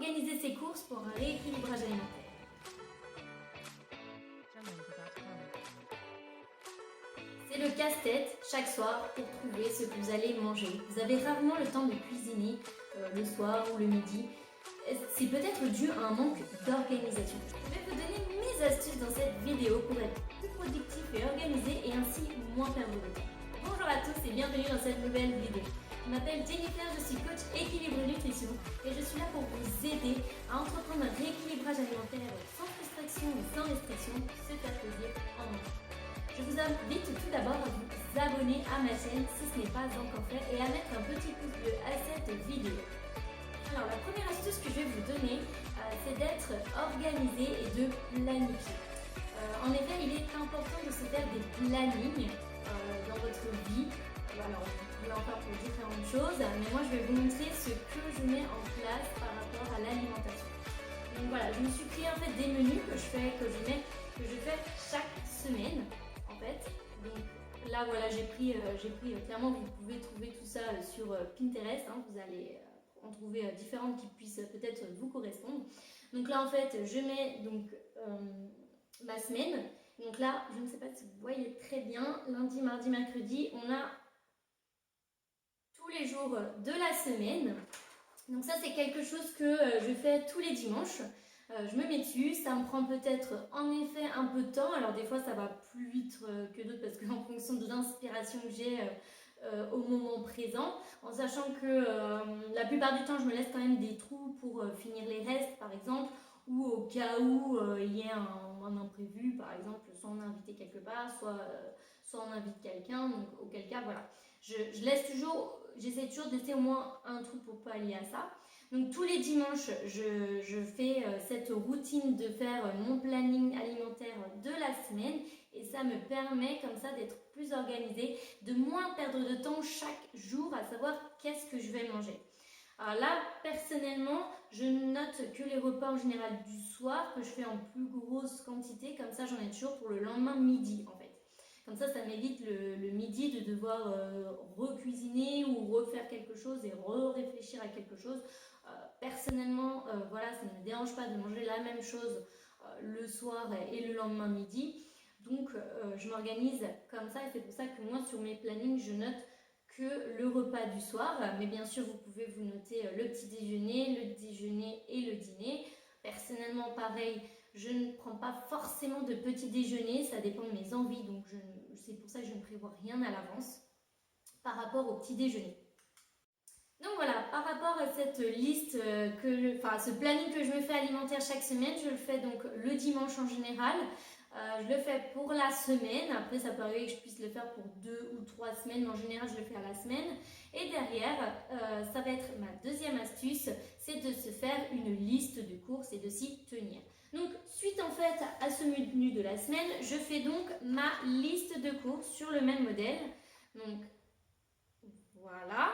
organiser ses courses pour un rééquilibrage alimentaire. C'est le casse-tête chaque soir pour trouver ce que vous allez manger. Vous avez rarement le temps de cuisiner le soir ou le midi. C'est peut-être dû à un manque d'organisation. Je vais vous donner mes astuces dans cette vidéo pour être plus productif et organisé et ainsi moins perdre de temps. Bonjour à tous et bienvenue dans cette nouvelle vidéo. Je m'appelle Jennifer, je suis coach équilibre nutrition et je suis là pour vous aider à entreprendre un rééquilibrage alimentaire sans frustration et sans restriction, se faire plaisir en mangeant. Je vous invite tout d'abord à vous abonner à ma chaîne si ce n'est pas encore fait et à mettre un petit pouce bleu à cette vidéo. Alors la première astuce que je vais vous donner, c'est d'être organisé et de planifier. En effet, il est important de se faire des plannings dans votre vie. Alors, vous pouvez en faire pour différentes choses, mais moi je vais vous montrer ce que je mets en place par rapport à l'alimentation. Donc voilà, je me suis créé en fait des menus que je fais chaque semaine en fait. Donc là voilà, j'ai pris clairement, vous pouvez trouver tout ça sur Pinterest, hein, vous allez en trouver différentes qui puissent peut-être vous correspondre. Donc là en fait, je mets donc ma semaine. Donc là, je ne sais pas si vous voyez très bien, lundi, mardi, mercredi, on a tous les jours de la semaine. Donc ça c'est quelque chose que je fais tous les dimanches. Je me mets dessus, ça me prend peut-être en effet un peu de temps. Alors des fois ça va plus vite que d'autres parce qu'en fonction de l'inspiration que j'ai au moment présent, en sachant que la plupart du temps je me laisse quand même des trous pour finir les restes par exemple, ou au cas où il y ait un imprévu, par exemple soit on est invité quelque part, soit on invite quelqu'un, donc auquel cas voilà. J'essaie toujours de laisser au moins un trou pour pallier à ça. Donc tous les dimanches, je fais cette routine de faire mon planning alimentaire de la semaine et ça me permet comme ça d'être plus organisée, de moins perdre de temps chaque jour à savoir qu'est-ce que je vais manger. Alors là, personnellement, je note que les repas en général du soir que je fais en plus grosse quantité, comme ça j'en ai toujours pour le lendemain midi en fait. Comme ça m'évite le midi de devoir recuisiner ou refaire quelque chose et réfléchir à quelque chose. Personnellement, voilà, ça ne me dérange pas de manger la même chose le soir et le lendemain midi. Donc, je m'organise comme ça et c'est pour ça que moi, sur mes plannings, je note que le repas du soir. Mais bien sûr, vous pouvez vous noter le petit déjeuner, le déjeuner et le dîner. Personnellement, pareil, je ne prends pas forcément de petit déjeuner, ça dépend de mes envies, donc c'est pour ça que je ne prévois rien à l'avance par rapport au petit déjeuner. Donc voilà, par rapport à cette liste, ce planning que je me fais alimentaire chaque semaine, je le fais donc le dimanche en général. Je le fais pour la semaine, après ça peut arriver que je puisse le faire pour 2 ou 3 semaines, mais en général je le fais à la semaine. Et derrière, ça va être ma deuxième astuce, c'est de se faire une liste de courses et de s'y tenir. Donc suite en fait à ce menu de la semaine, je fais donc ma liste de courses sur le même modèle. Donc voilà.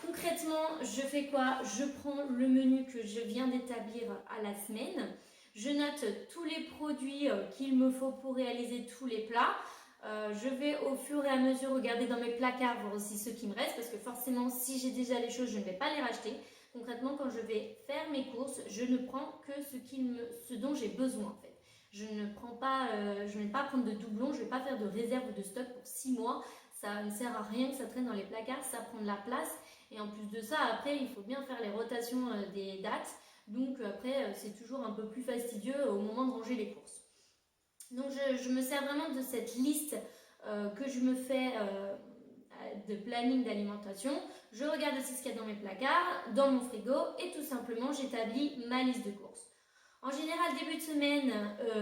Concrètement, je fais quoi? Je prends le menu que je viens d'établir à la semaine. Je note tous les produits qu'il me faut pour réaliser tous les plats. Je vais au fur et à mesure regarder dans mes placards, voir aussi ceux qui me restent, parce que forcément, si j'ai déjà les choses, je ne vais pas les racheter. Concrètement, quand je vais faire mes courses, je ne prends que ce dont j'ai besoin en fait. Je ne vais pas prendre de doublons, je ne vais pas faire de réserve ou de stock pour 6 mois. Ça ne sert à rien que ça traîne dans les placards, ça prend de la place. Et en plus de ça, après, il faut bien faire les rotations des dates. Donc après, c'est toujours un peu plus fastidieux au moment de ranger les courses. Donc je me sers vraiment de cette liste que je me fais de planning d'alimentation. Je regarde aussi ce qu'il y a dans mes placards, dans mon frigo et tout simplement j'établis ma liste de courses. En général, début de semaine,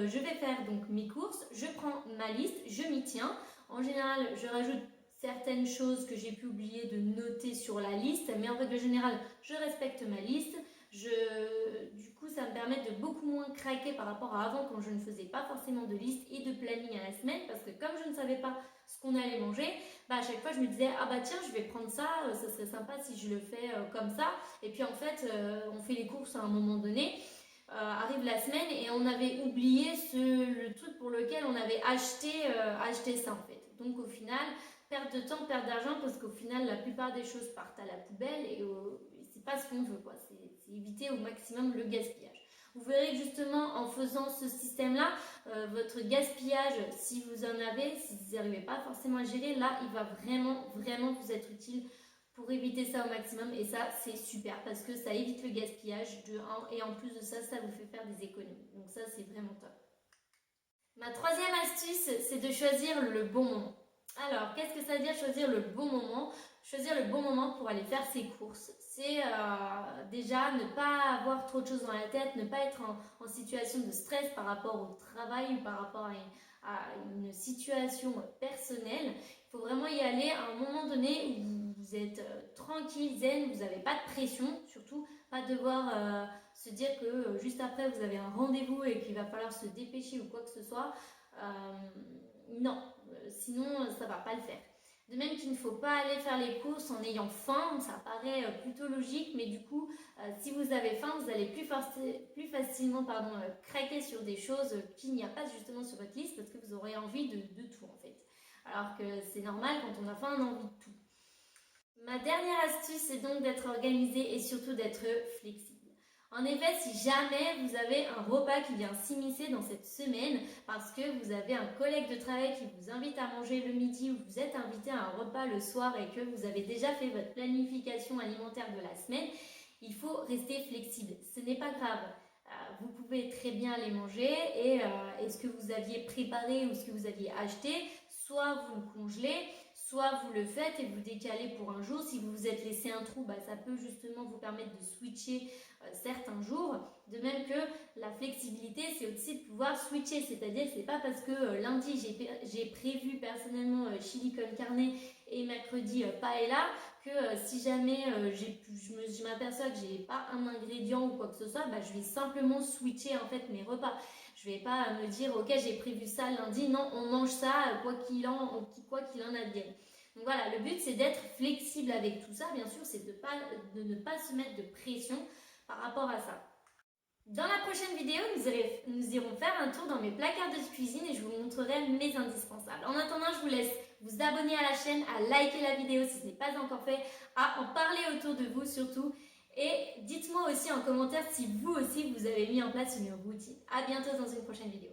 je vais faire donc mes courses, je prends ma liste, je m'y tiens. En général, je rajoute certaines choses que j'ai pu oublier de noter sur la liste, mais en règle générale, je respecte ma liste. Du coup, ça me permet de beaucoup moins craquer par rapport à avant quand je ne faisais pas forcément de liste et de planning à la semaine parce que comme je ne savais pas ce qu'on allait manger, à chaque fois je me disais ah bah tiens je vais prendre ça, ça serait sympa si je le fais comme ça et puis en fait on fait les courses à un moment donné. Arrive la semaine et on avait oublié le truc pour lequel on avait acheté ça en fait. Donc au final, perte de temps, perte d'argent parce qu'au final la plupart des choses partent à la poubelle et c'est pas ce qu'on veut quoi. C'est c'est éviter au maximum le gaspillage. Vous verrez que justement en faisant ce système-là, votre gaspillage, si vous en avez, si vous n'arrivez pas forcément à gérer, là il va vraiment vous être utile pour éviter ça au maximum. Et ça c'est super parce que ça évite le gaspillage de 1 et en plus de ça, ça vous fait faire des économies. Donc ça c'est vraiment top. Ma troisième astuce, c'est de choisir le bon moment. Alors, qu'est-ce que ça veut dire choisir le bon moment? Choisir le bon moment pour aller faire ses courses, c'est déjà ne pas avoir trop de choses dans la tête, ne pas être en situation de stress par rapport au travail ou par rapport à une situation personnelle. Il faut vraiment y aller à un moment donné où vous êtes tranquille, zen, vous n'avez pas de pression, surtout pas devoir se dire que juste après vous avez un rendez-vous et qu'il va falloir se dépêcher ou quoi que ce soit. Non, sinon ça va pas le faire. De même qu'il ne faut pas aller faire les courses en ayant faim, ça paraît plutôt logique, mais du coup, si vous avez faim, vous allez plus facilement craquer sur des choses qu'il n'y a pas justement sur votre liste parce que vous aurez envie de tout en fait. Alors que c'est normal, quand on a faim, on a envie de tout. Ma dernière astuce, c'est donc d'être organisé et surtout d'être flexible. En effet, si jamais vous avez un repas qui vient s'immiscer dans cette semaine parce que vous avez un collègue de travail qui vous invite à manger le midi ou vous êtes invité à un repas le soir et que vous avez déjà fait votre planification alimentaire de la semaine, il faut rester flexible. Ce n'est pas grave. Vous pouvez très bien les manger et ce que vous aviez préparé ou ce que vous aviez acheté, soit vous le congelez, soit vous le faites et vous décalez pour un jour. Si vous vous êtes laissé un trou, ça peut justement vous permettre de switcher certains jours. De même que la flexibilité, c'est aussi de pouvoir switcher. C'est-à-dire que c'est pas parce que lundi j'ai prévu personnellement chili con carne et mercredi paella que si jamais je m'aperçois que j'ai pas un ingrédient ou quoi que ce soit, je vais simplement switcher en fait mes repas. Je vais pas me dire ok j'ai prévu ça lundi, non on mange ça quoi qu'il en advienne. Donc voilà, le but c'est d'être flexible avec tout ça, bien sûr, c'est de ne pas se mettre de pression par rapport à ça. Dans la prochaine vidéo, nous irons faire un tour dans mes placards de cuisine et je vous montrerai mes indispensables. En attendant, je vous laisse vous abonner à la chaîne, à liker la vidéo si ce n'est pas encore fait, à en parler autour de vous surtout. Et dites-moi aussi en commentaire si vous aussi vous avez mis en place une routine. À bientôt dans une prochaine vidéo.